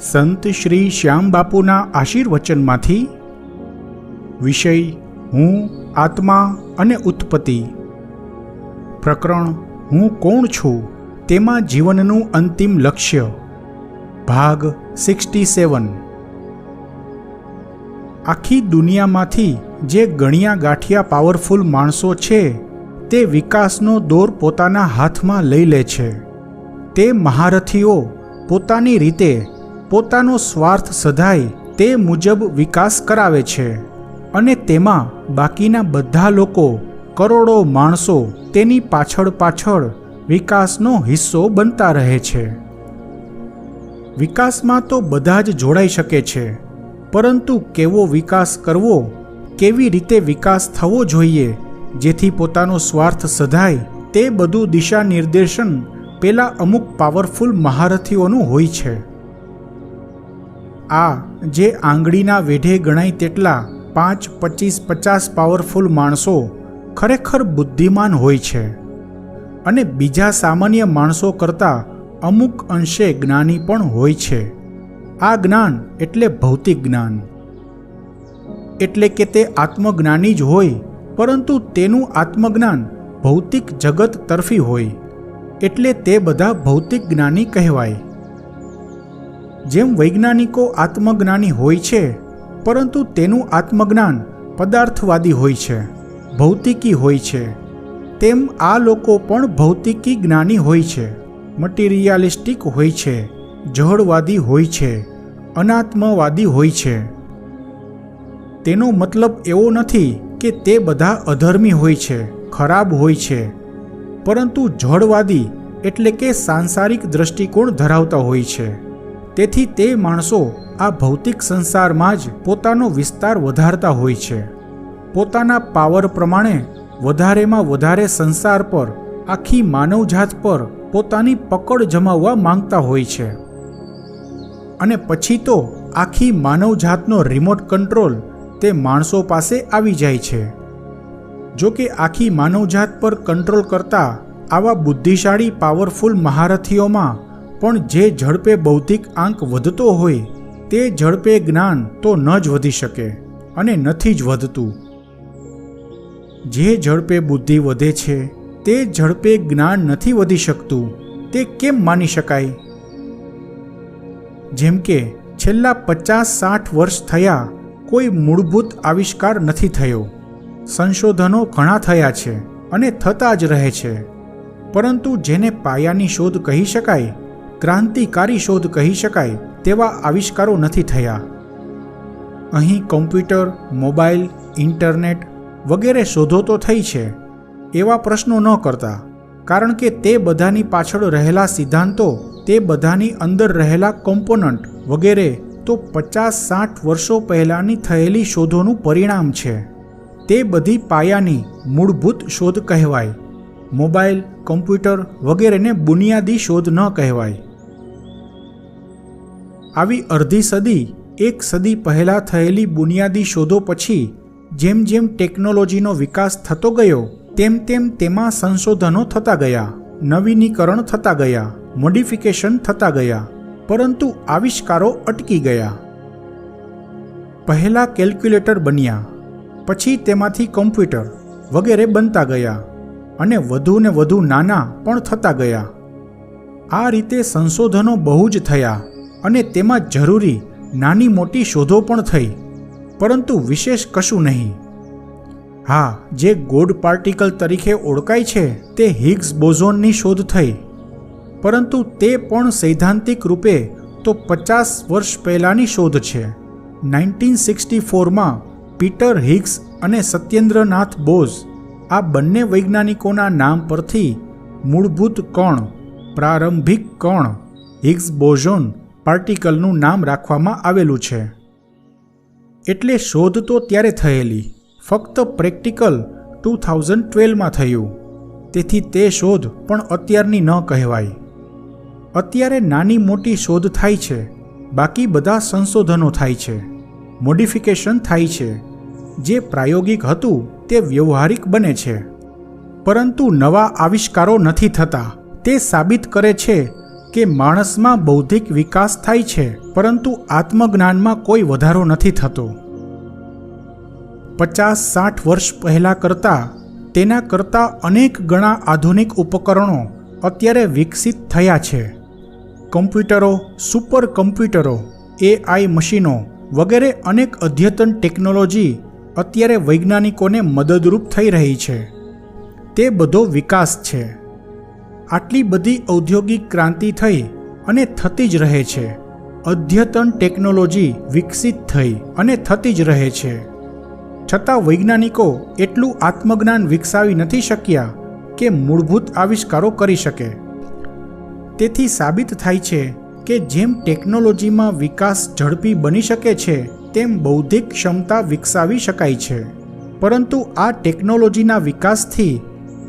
સંત શ્રી શ્યામબાપુના આશીર્વચનમાંથી વિષય હું, આત્મા અને ઉત્પત્તિ. પ્રકરણ હું કોણ છું તેમાં જીવનનું અંતિમ લક્ષ્ય. ભાગ 67. આખી દુનિયામાંથી જે ગણ્યા ગાંઠિયા પાવરફુલ માણસો છે તે વિકાસનો દોર પોતાના હાથમાં લઈ લે છે. તે મહારથીઓ પોતાની રીતે પોતાનો સ્વાર્થ સધાય તે મુજબ વિકાસ કરાવે છે અને તેમાં બાકીના બધા લોકો, કરોડો માણસો તેની પાછળ વિકાસનો હિસ્સો બનતા રહે છે. વિકાસમાં તો બધા જ જોડાઈ શકે છે, પરંતુ કેવો વિકાસ કરવો, કેવી રીતે વિકાસ થવો જોઈએ જેથી પોતાનો સ્વાર્થ સધાય તે બધું દિશા નિર્દેશન પેલા અમુક પાવરફુલ મહારથીઓનું હોય છે. આ જે આંગળીના વેઢે ગણાય તેટલા 5, 25, 50 પાવરફુલ માણસો ખરેખર બુદ્ધિમાન હોય છે અને બીજા સામાન્ય માણસો કરતાં અમુક અંશે જ્ઞાની પણ હોય છે. આ જ્ઞાન એટલે ભૌતિક જ્ઞાન, એટલે કે તે આત્મજ્ઞાની જ હોય, પરંતુ તેનું આત્મજ્ઞાન ભૌતિક જગત તરફી હોય, એટલે તે બધા ભૌતિક જ્ઞાની કહેવાય. જેમ વૈજ્ઞાનિકો આત્મજ્ઞાની હોય છે, પરંતુ તેનું આત્મજ્ઞાન પદાર્થવાદી હોય છે, ભૌતિકી હોય છે, તેમ આ લોકો પણ ભૌતિકી જ્ઞાની હોય છે, મટીરિયાલિસ્ટિક હોય છે, જળવાદી હોય છે, અનાત્મવાદી હોય છે. તેનો મતલબ એવો નથી કે તે બધા અધર્મી હોય છે, ખરાબ હોય છે, પરંતુ જળવાદી એટલે કે સાંસારિક દ્રષ્ટિકોણ ધરાવતા હોય છે. તેથી તે માણસો આ ભૌતિક સંસારમાં જ પોતાનો વિસ્તાર વધારતા હોય છે. પોતાના પાવર પ્રમાણે વધારેમાં વધારે સંસાર પર, આખી માનવજાત પર પોતાની પકડ જમાવવા માંગતા હોય છે. અને પછી તો આખી માનવજાતનો રિમોટ કંટ્રોલ તે માણસો પાસે આવી જાય છે. જો કે આખી માનવજાત પર કંટ્રોલ કરતા આવા બુદ્ધિશાળી પાવરફુલ મહારથીઓમાં પણ જે ઝડપે બૌદ્ધિક આંક વધતો હોય તે ઝડપે જ્ઞાન તો ન જ વધી શકે અને નથી જ વધતું. જે ઝડપે બુદ્ધિ વધે છે તે ઝડપે જ્ઞાન નથી વધી શકતું, તે કેમ માની શકાય? જેમ કે છેલ્લા 50-60 વર્ષ થયા કોઈ મૂળભૂત આવિષ્કાર નથી થયો. સંશોધનો ઘણા થયા છે અને થતા જ રહે છે, પરંતુ જેને પાયાની શોધ કહી શકાય, ક્રાંતિકારી શોધ કહી શકાય તેવા આવિષ્કારો નથી થયા. અહીં કોમ્પ્યુટર, મોબાઈલ, ઇન્ટરનેટ વગેરે શોધો તો થઈ છે, એવા પ્રશ્નો ન કરતા, કારણ કે તે બધાની પાછળ રહેલા સિદ્ધાંતો, તે બધાની અંદર રહેલા કોમ્પોનન્ટ વગેરે તો 50-60 વર્ષો પહેલાંની થયેલી શોધોનું પરિણામ છે. તે બધી પાયાની મૂળભૂત શોધ કહેવાય. મોબાઈલ, કોમ્પ્યુટર વગેરેને બુનિયાદી શોધ ન કહેવાય. આવી અડધી સદી, 1 સદી પહેલાં થયેલી બુનિયાદી શોધો પછી જેમ જેમ ટેકનોલોજીનો વિકાસ થતો ગયો તેમ તેમ તેમાં સંશોધનો થતા ગયા, નવીનીકરણ થતા ગયા, મોડિફિકેશન થતા ગયા, પરંતુ આવિષ્કારો અટકી ગયા. પહેલાં કેલ્ક્યુલેટર બન્યા, પછી તેમાંથી કોમ્પ્યુટર વગેરે બનતા ગયા અને વધુ ને વધુ નાના પણ થતા ગયા. આ રીતે સંશોધનો બહુ જ થયા અને તેમાં જરૂરી નાની મોટી શોધો પણ થઈ, પરંતુ વિશેષ કશું નહીં. હા, જે ગોડ પાર્ટિકલ તરીકે ઓળખાય છે તે હિગ્સ બોઝોનની શોધ થઈ, પરંતુ તે પણ સૈદ્ધાંતિક રૂપે તો 50 વર્ષ પહેલાંની શોધ છે. 1964માં પીટર હિગ્સ અને સત્યેન્દ્રનાથ બોઝ, આ બંને વૈજ્ઞાનિકોના નામ પરથી મૂળભૂત કણ, પ્રારંભિક કણ, હિગ્સ બોઝોન પાર્ટિકલનું નામ રાખવામાં આવેલું છે. એટલે શોધ તો ત્યારે થયેલી, ફક્ત પ્રેક્ટિકલ 2012માં થયું. તેથી તે શોધ પણ અત્યારની ન કહેવાય. અત્યારે નાની મોટી શોધ થાય છે, બાકી બધા સંશોધનો થાય છે, મોડિફિકેશન થાય છે. જે પ્રાયોગિક હતું તે વ્યવહારિક બને છે, પરંતુ નવા આવિષ્કારો નથી થતા. તે સાબિત કરે છે કે માણસમાં બૌદ્ધિક વિકાસ થાય છે, પરંતુ આત્મજ્ઞાનમાં કોઈ વધારો નથી થતો. 50-60 વર્ષ પહેલાં કરતાં તેના કરતાં અનેક ગણા આધુનિક ઉપકરણો અત્યારે વિકસિત થયા છે. કમ્પ્યુટરો, સુપર કમ્પ્યુટરો, AI મશીનો વગેરે અનેક અદ્યતન ટેકનોલોજી અત્યારે વૈજ્ઞાનિકોને મદદરૂપ થઈ રહી છે. તે બધો વિકાસ છે. આટલી બધી ઔદ્યોગિક ક્રાંતિ થઈ અને થતી જ રહે છે. અદ્યતન ટેકનોલોજી વિકસિત થઈ અને થતી જ રહે છે. છતાં વૈજ્ઞાનિકો એટલું આત્મજ્ઞાન વિકસાવી નથી શક્યા કે મૂળભૂત આવિષ્કારો કરી શકે. તેથી સાબિત થાય છે કે જેમ ટેકનોલોજીમાં વિકાસ ઝડપી બની શકે છે, તેમ બૌદ્ધિક ક્ષમતા વિકસાવી શકાય છે. પરંતુ આ ટેકનોલોજીના વિકાસથી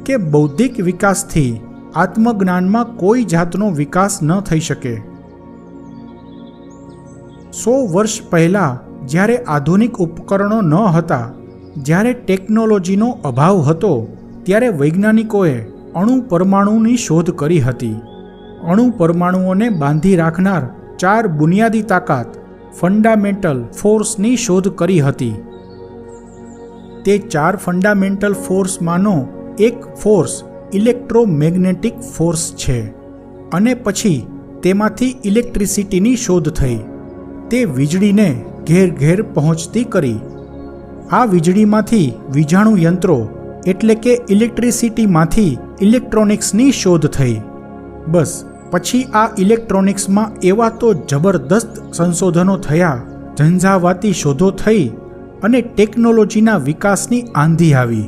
કે બૌદ્ધિક વિકાસથી આત્મજ્ઞાનમાં કોઈ જાતનો વિકાસ ન થઈ શકે. 100 વર્ષ પહેલાં જ્યારે આધુનિક ઉપકરણો ન હતા, જ્યારે ટેકનોલોજીનો અભાવ હતો, ત્યારે વૈજ્ઞાનિકોએ અણુ પરમાણુની શોધ કરી હતી. અણુ પરમાણુઓને બાંધી રાખનાર 4 બુનિયાદી તાકાત ફંડામેન્ટલ ફોર્સની શોધ કરી હતી. તે 4 ફંડામેન્ટલ ફોર્સમાંનો એક ફોર્સ ઇલેક્ટ્રોમેગ્નેટિક ફોર્સ છે. અને પછી તેમાંથી ઇલેક્ટ્રિસિટીની શોધ થઈ. તે વીજળીને ઘેર ઘેર પહોંચતી કરી. આ વીજળીમાંથી વીજાણુ યંત્રો એટલે કે ઇલેક્ટ્રિસિટીમાંથી ઇલેક્ટ્રોનિક્સની શોધ થઈ. બસ પછી આ ઇલેક્ટ્રોનિક્સમાં એવા તો જબરદસ્ત સંશોધનો થયા, ઝંઝાવાતી શોધો થઈ અને ટેકનોલોજીના વિકાસની આંધી આવી.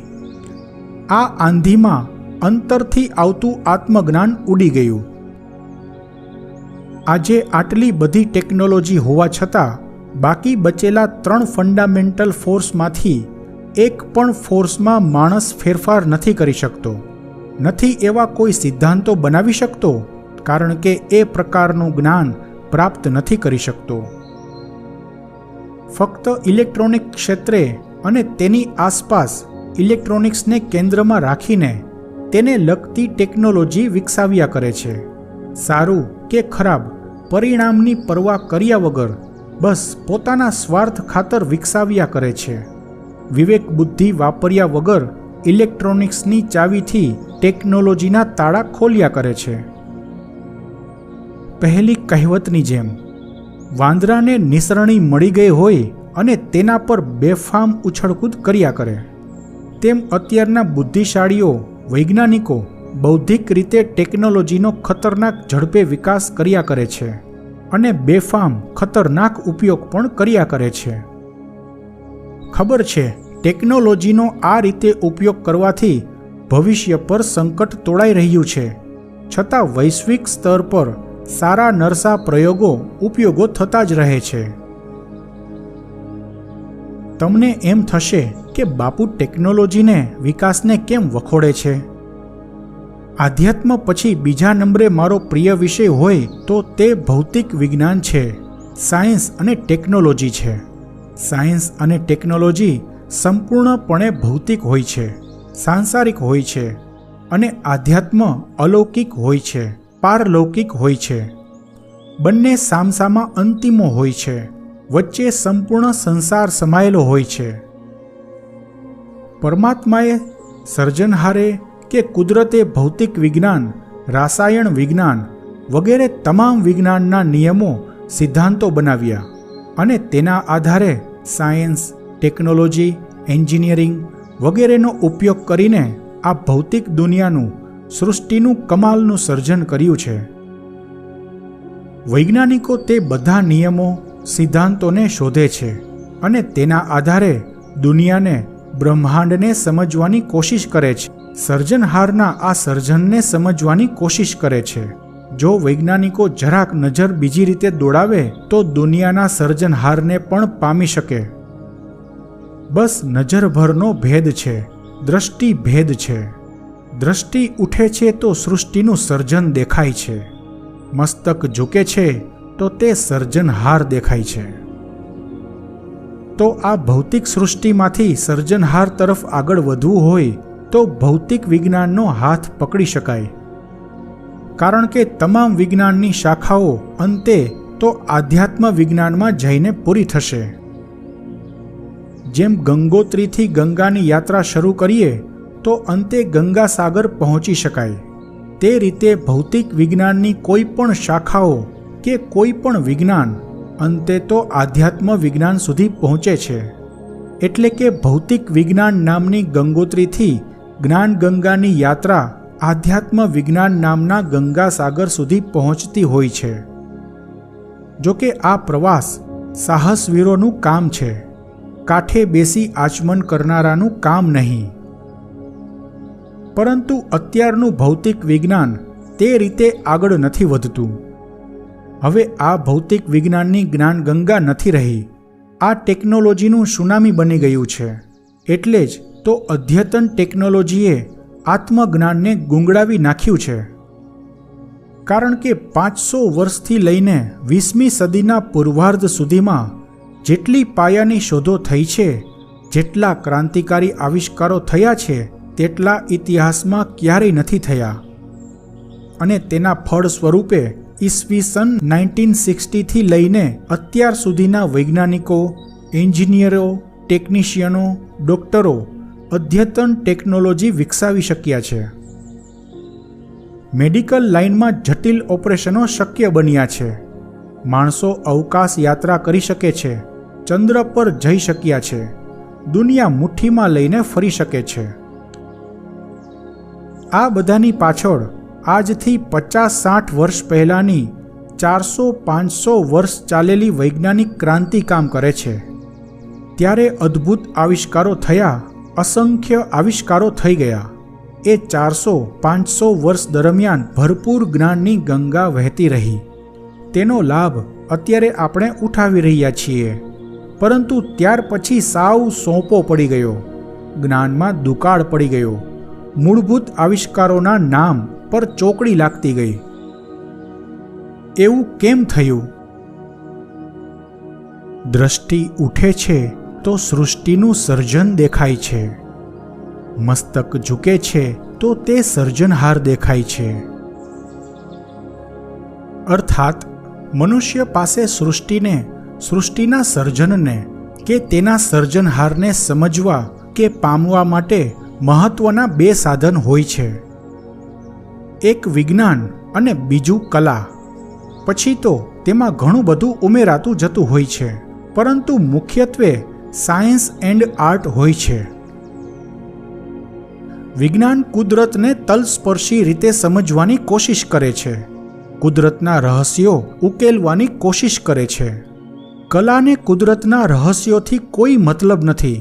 આ આંધીમાં અંતરથી આવતું આત્મજ્ઞાન ઉડી ગયું. આજે આટલી બધી ટેકનોલોજી હોવા છતાં બાકી બચેલા 3 ફંડામેન્ટલ ફોર્સમાંથી એક પણ ફોર્સમાં માણસ ફેરફાર નથી કરી શકતો. નથી એવા કોઈ સિદ્ધાંતો બનાવી શકતો, કારણ કે એ પ્રકારનું જ્ઞાન પ્રાપ્ત નથી કરી શકતો. ફક્ત ઇલેક્ટ્રોનિક ક્ષેત્રે અને તેની આસપાસ ઇલેક્ટ્રોનિક્સને કેન્દ્રમાં રાખીને તેને લગતી ટેકનોલોજી વિકસાવ્યા કરે છે. સારું કે ખરાબ પરિણામની પરવા કર્યા વગર બસ પોતાના સ્વાર્થ ખાતર વિકસાવ્યા કરે છે. વિવેક બુદ્ધિ વાપર્યા વગર ઇલેક્ટ્રોનિક્સની ચાવીથી ટેકનોલોજીના તાળા ખોલ્યા કરે છે. પહેલી કહેવતની જેમ વાંદરાને નિસરણી મળી ગઈ હોય અને તેના પર બેફામ ઉછળકૂદ કર્યા કરે, તેમ અત્યારના બુદ્ધિશાળીઓ વૈજ્ઞાનિકો બૌદ્ધિક રીતે ટેકનોલોજીનો ખતરનાક ઝડપે વિકાસ કર્યા કરે છે અને બેફામ ખતરનાક ઉપયોગ પણ કર્યા કરે છે. ખબર છે ટેકનોલોજીનો આ રીતે ઉપયોગ કરવાથી ભવિષ્ય પર સંકટ તોડાઈ રહ્યું છે, છતાં વૈશ્વિક સ્તર પર સારા નરસા ઉપયોગો થતા જ રહે છે. તમને એમ થશે કે બાપુ ટેકનોલોજીને વિકાસને કેમ વખોડે છે? આધ્યાત્મ પછી બીજા નંબરે મારો પ્રિય વિષય હોય તો તે ભૌતિક વિજ્ઞાન છે, સાયન્સ અને ટેકનોલોજી છે. સાયન્સ અને ટેકનોલોજી સંપૂર્ણપણે ભૌતિક હોય છે, સાંસારિક હોય છે, અને આધ્યાત્મ અલૌકિક હોય છે, પારલૌકિક હોય છે. બંને સામસામા અંતિમો હોય છે, વચ્ચે સંપૂર્ણ સંસાર સમાયેલો હોય છે. પરમાત્માએ, સર્જનહારે કે કુદરતે ભૌતિક વિજ્ઞાન, રાસાયણ વિજ્ઞાન વગેરે તમામ વિજ્ઞાનના નિયમો, સિદ્ધાંતો બનાવ્યા અને તેના આધારે સાયન્સ, ટેકનોલોજી, એન્જિનિયરિંગ વગેરેનો ઉપયોગ કરીને આ ભૌતિક દુનિયાનું, સૃષ્ટિનું કમાલનું સર્જન કર્યું છે. વૈજ્ઞાનિકો તે બધા નિયમો, સિદ્ધાંતોને શોધે છે અને તેના આધારે દુનિયાને, બ્રહ્માંડને સમજવાની કોશિશ કરે છે. સર્જનહારના આ સર્જનને સમજવાની કોશિશ કરે છે. જો વૈજ્ઞાનિકો જરાક નજર બીજી રીતે દોડાવે તો દુનિયાના સર્જનહારને પણ પામી શકે. બસ નજરભરનો ભેદ છે, દ્રષ્ટિ ભેદ છે. દ્રષ્ટિ ઉઠે છે તો સૃષ્ટિનું સર્જન દેખાય છે, મસ્તક ઝૂકે છે તો તે સર્જનહાર દેખાય છે. તો આ ભૌતિક સૃષ્ટિમાંથી સર્જનહાર તરફ આગળ વધવું હોય તો ભૌતિક વિજ્ઞાનનો હાથ પકડી શકાય. કારણ કે તમામ વિજ્ઞાનની શાખાઓ અંતે તો આધ્યાત્મ વિજ્ઞાનમાં જઈને પૂરી થશે. જેમ ગંગોત્રીથી ગંગાની યાત્રા શરૂ કરીએ તો અંતે ગંગા સાગર પહોંચી શકાય, તે રીતે ભૌતિક વિજ્ઞાનની કોઈ પણ શાખાઓ કે કોઈ પણ વિજ્ઞાન અંતે તો આધ્યાત્મ વિજ્ઞાન સુધી પહોંચે છે. એટલે કે ભૌતિક વિજ્ઞાન નામની ગંગોત્રીથી જ્ઞાન ગંગાની યાત્રા આધ્યાત્મ વિજ્ઞાન નામના ગંગા સાગર સુધી પહોંચતી હોય છે. જો કે આ પ્રવાસ સાહસવીરોનું કામ છે, કાંઠે બેસી આચમન કરનારાનું કામ નહીં. પરંતુ અત્યારનું ભૌતિક વિજ્ઞાન તે રીતે આગળ નથી વધતું. હવે આ ભૌતિક વિજ્ઞાનની જ્ઞાન ગંગા નથી રહી, આ ટેકનોલોજીનું સુનામી બની ગયું છે. એટલે જ તો અદ્યતન ટેકનોલોજીએ આત્મજ્ઞાનને ગુંગળાવી નાખ્યું છે. કારણ કે 500 વર્ષથી લઈને 20મી સદીના પૂર્વાર્ધ સુધીમાં જેટલી પાયાની શોધો થઈ છે, જેટલા ક્રાંતિકારી આવિષ્કારો થયા છે, તેટલા ઇતિહાસમાં ક્યારેય નથી થયા. અને તેના ફળ સ્વરૂપે ઈસવીસન 1960થી લઈને અત્યાર સુધીના વૈજ્ઞાનિકો, એન્જિનિયરો, ટેકનિશિયનો, ડોક્ટરો અદ્યતન ટેકનોલોજી વિકસાવી શક્યા છે. મેડિકલ લાઇનમાં જટિલ ઓપરેશનો શક્ય બન્યા છે. માણસો અવકાશ યાત્રા કરી શકે છે, ચંદ્ર પર જઈ શક્યા છે, દુનિયા મુઠ્ઠીમાં લઈને ફરી શકે છે. આ બધાની પાછળ આજથી 50-60 વર્ષ પહેલાંની 400-500 વર્ષ ચાલેલી વૈજ્ઞાનિક ક્રાંતિ કામ કરે છે. ત્યારે અદ્ભુત આવિષ્કારો થયા, અસંખ્ય આવિષ્કારો થઈ ગયા. એ 400-500 વર્ષ દરમિયાન ભરપૂર જ્ઞાનની ગંગા વહેતી રહી. તેનો લાભ અત્યારે આપણે ઉઠાવી રહ્યા છીએ. પરંતુ ત્યાર પછી સાવ સોંપો પડી ગયો, જ્ઞાનમાં દુકાળ પડી ગયો, મૂળભૂત આવિષ્કારોના નામ પર ચોકડી લાગતી ગઈ. એવું કેમ થયું? દ્રષ્ટિ ઉઠે છે તો સૃષ્ટિનું સર્જન દેખાય છે. મસ્તક ઝૂકે છે તો તે સર્જનહાર દેખાય છે. અર્થાત મનુષ્ય પાસે સૃષ્ટિને, સૃષ્ટિના સર્જનને કે તેના સર્જનહારને સમજવા કે પામવા માટે મહત્વના 2 સાધન હોય છે. એક વિજ્ઞાન અને બીજું કલા. પછી તો તેમાં ઘણું બધું ઉમેરાતું જતું હોય છે, પરંતુ મુખ્યત્વે સાયન્સ એન્ડ આર્ટ હોય છે. વિજ્ઞાન કુદરતને તલસ્પર્શી રીતે સમજવાની કોશિશ કરે છે, કુદરતના રહસ્યો ઉકેલવાની કોશિશ કરે છે. કલાને કુદરતના રહસ્યોથી કોઈ મતલબ નથી.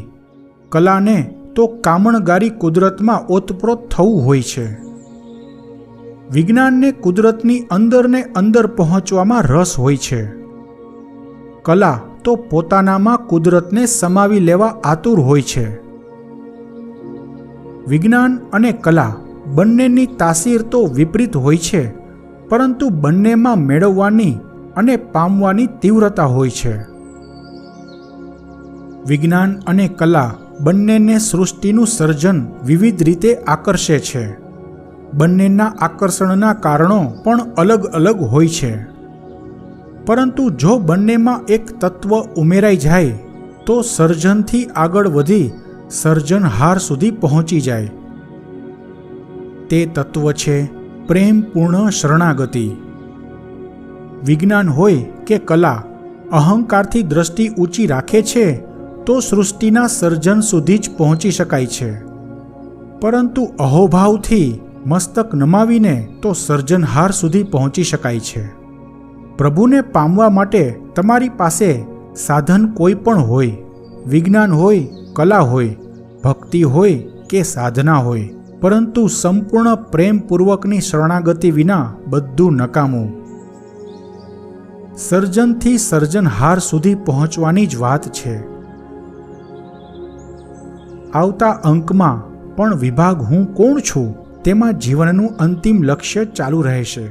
કલાને તો કામણગારી કુદરતમાં ઓતપ્રોત થવું હોય છે. વિજ્ઞાનને કુદરતની અંદરને અંદર પહોંચવામાં રસ હોય છે. કલા તો પોતાનામાં કુદરતને સમાવી લેવા આતુર હોય છે. વિજ્ઞાન અને કલા બંનેની તાસીર તો વિપરીત હોય છે, પરંતુ બંનેમાં મેળવવાની અને પામવાની તીવ્રતા હોય છે. વિજ્ઞાન અને કલા બંનેને સૃષ્ટિનું સર્જન વિવિધ રીતે આકર્ષે છે. બંનેના આકર્ષણના કારણો પણ અલગ અલગ હોય છે. પરંતુ જો બંનેમાં એક તત્વ ઉમેરાઈ જાય તો સર્જનથી આગળ વધી સર્જનહાર સુધી પહોંચી જાય. તે તત્વ છે પ્રેમપૂર્ણ શરણાગતિ. વિજ્ઞાન હોય કે કલા અહંકારથી દ્રષ્ટિ ઊંચી રાખે છે તો સૃષ્ટિના સર્જન સુધી જ પહોંચી શકાય છે, પરંતુ અહોભાવથી મસ્તક નમાવીને તો સર્જનહાર સુધી પહોંચી શકાય છે. પ્રભુને પામવા માટે તમારી પાસે સાધન કોઈ પણ હોય, વિજ્ઞાન હોય, કલા હોય, ભક્તિ હોય કે સાધના હોય, પરંતુ સંપૂર્ણ પ્રેમપૂર્વકની શરણાગતિ વિના બધું નકામું. સર્જનથી સર્જનહાર સુધી પહોંચવાની જ વાત છે. આવતા અંકમાં પણ વિભાગ હું કોણ છું તેમાં જીવનનું અંતિમ લક્ષ્ય ચાલુ રહેશે.